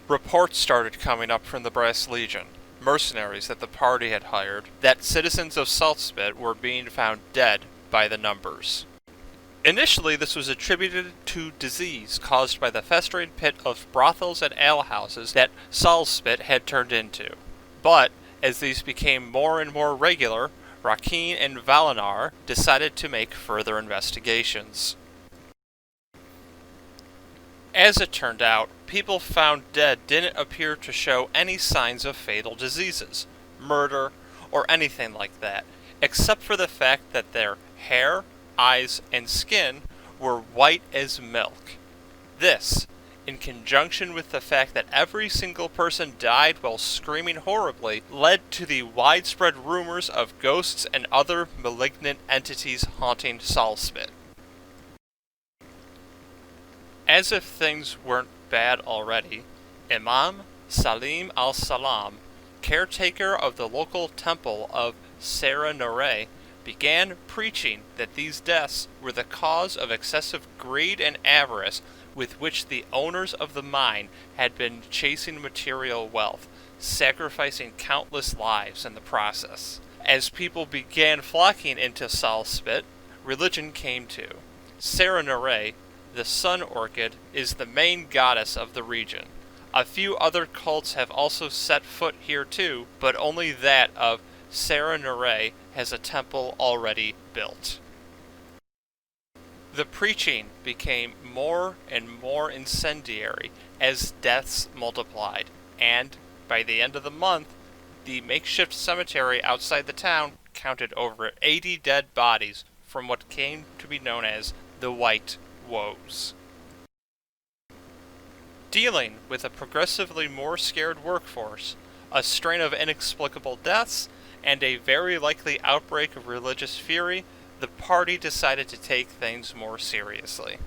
Reports started coming up from the Brass Legion, mercenaries that the party had hired, that citizens of Saltspit were being found dead by the numbers. Initially, this was attributed to disease caused by the festering pit of brothels and alehouses that Saltspit had turned into. But, as these became more and more regular, Rakeen and Valinar decided to make further investigations. As it turned out, people found dead didn't appear to show any signs of fatal diseases, murder, or anything like that, except for the fact that their hair, eyes, and skin were white as milk. This, in conjunction with the fact that every single person died while screaming horribly, led to the widespread rumors of ghosts and other malignant entities haunting Saltspit. As if things weren't bad already, Imam Salim al-Salam, caretaker of the local temple of Sera-Nore, began preaching that these deaths were the cause of excessive greed and avarice with which the owners of the mine had been chasing material wealth, sacrificing countless lives in the process. As people began flocking into Saltspit, religion came too. Sera-Nore, the sun orchid, is the main goddess of the region. A few other cults have also set foot here too, but only that of Sera-Nore has a temple already built. The preaching became more and more incendiary as deaths multiplied, and by the end of the month, the makeshift cemetery outside the town counted over 80 dead bodies from what came to be known as the White Woes. Dealing with a progressively more scared workforce, a strain of inexplicable deaths, and a very likely outbreak of religious fury, the party decided to take things more seriously.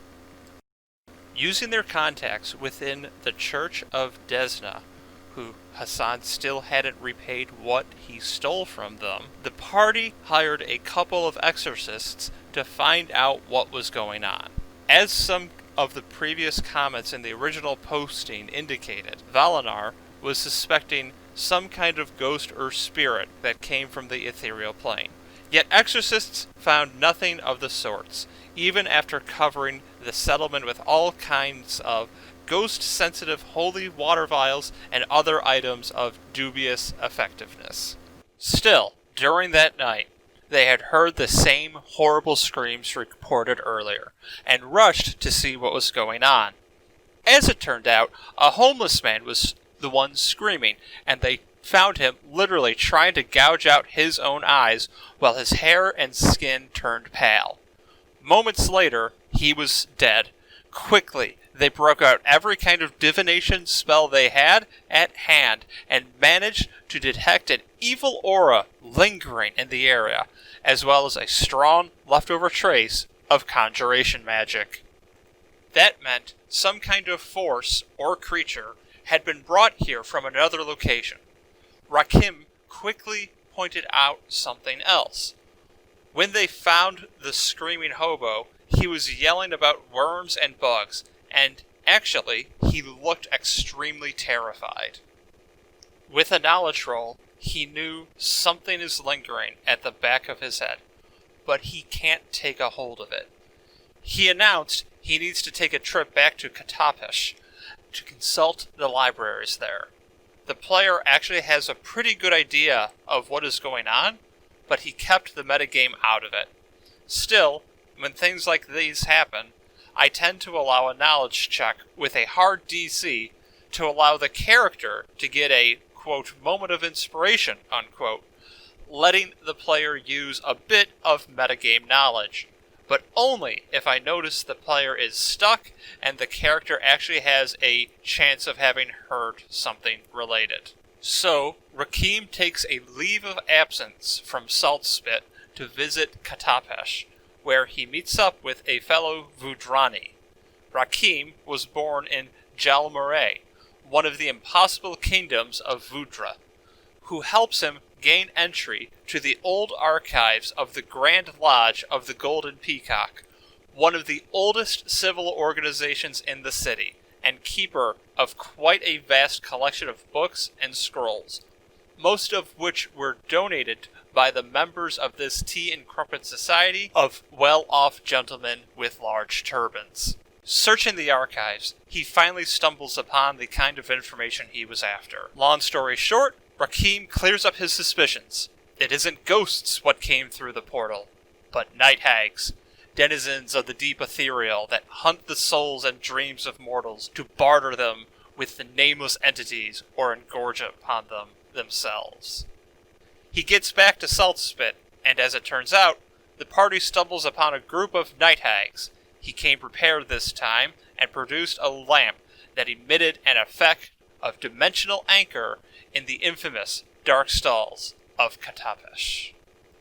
Using their contacts within the Church of Desna, who Hassan still hadn't repaid what he stole from them, the party hired a couple of exorcists to find out what was going on. As some of the previous comments in the original posting indicated, Valinar was suspecting some kind of ghost or spirit that came from the ethereal plane. Yet exorcists found nothing of the sorts, even after covering the settlement with all kinds of ghost-sensitive holy water vials and other items of dubious effectiveness. Still, during that night, they had heard the same horrible screams reported earlier, and rushed to see what was going on. As it turned out, a homeless man was the one screaming, and they found him literally trying to gouge out his own eyes while his hair and skin turned pale. Moments later, he was dead. Quickly, they broke out every kind of divination spell they had at hand and managed to detect an evil aura lingering in the area, as well as a strong leftover trace of conjuration magic. That meant some kind of force or creature had been brought here from another location. Rakim quickly pointed out something else. When they found the screaming hobo, he was yelling about worms and bugs, and actually, he looked extremely terrified. With a knowledge roll, he knew something is lingering at the back of his head, but he can't take a hold of it. He announced he needs to take a trip back to Katapesh to consult the libraries there. The player actually has a pretty good idea of what is going on, but he kept the metagame out of it. Still, when things like these happen, I tend to allow a knowledge check with a hard DC to allow the character to get a, quote, moment of inspiration, unquote, letting the player use a bit of metagame knowledge, but only if I notice the player is stuck and the character actually has a chance of having heard something related. So, Rakim takes a leave of absence from Saltspit to visit Katapesh, where he meets up with a fellow Vudrani. Rakim was born in Jalmare, one of the impossible kingdoms of Vudra, who helps him gain entry to the old archives of the Grand Lodge of the Golden Peacock, one of the oldest civil organizations in the city, and keeper of quite a vast collection of books and scrolls, most of which were donated by the members of this tea and crumpet society of well-off gentlemen with large turbans. Searching the archives, he finally stumbles upon the kind of information he was after. Long story short, Rakim clears up his suspicions. It isn't ghosts what came through the portal, but night hags, denizens of the deep ethereal that hunt the souls and dreams of mortals to barter them with the nameless entities or engorge upon them themselves. He gets back to Saltspit, and as it turns out, the party stumbles upon a group of night hags. He came prepared this time and produced a lamp that emitted an effect of dimensional anchor in the infamous dark stalls of Katapesh.